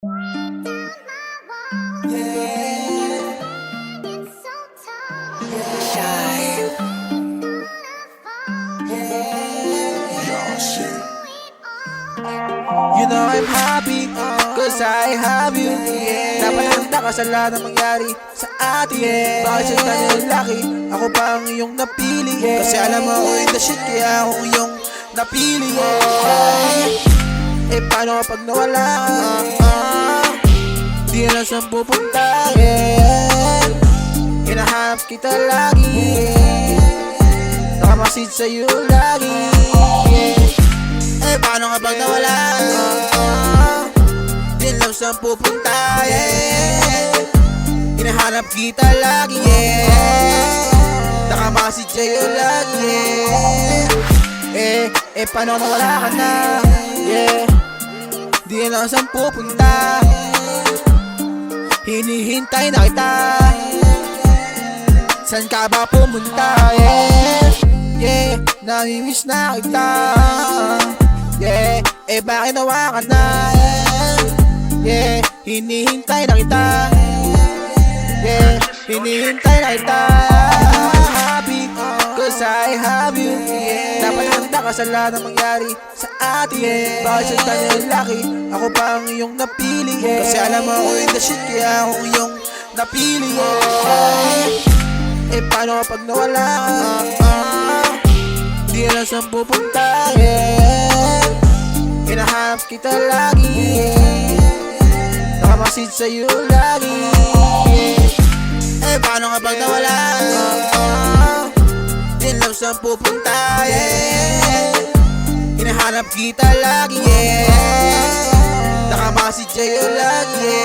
You know I'm happy, cause I have you. Dapat handa ka sa lahat ng mangyari sa atin. Bakit sa tayo laki, ako pa ang iyong napili. Kasi alam mo ako in the shit, kaya ako iyong napili. Eh paano kapag nawala ka? Di alam saan pupunta. Hinahanap kita lagi, nakamasid sa'yo lagi. Eh paano kapag nawala ka? Di alam saan pupunta. Hinahanap kita lagi, nakamasid sa'yo lagi. Eh paano nawala ka na? Di alam saan pupunta. Hinihintay na kita, saan ka ba pumunta? Namimiss na kita. Eh bakit nawa ka na? Hinihintay na kita. Hinihintay na kita. Happy, cause I have you. Dapat handa ka sa lahat ng mangyari sa atin. Bakit sa tayo laki, ako pa ang iyong napili. Kasi alam mo ako in the shit, kaya ako iyong napili. Eh paano kapag nawala ka? Di alam saan pupunta. Hinahanap kita lagi, nakamasid sa'yo lagi. Eh paano kapag nawala ka? Di alam saan pupunta. Hinahanap kita lagi, nakamasid sa'yo lagi.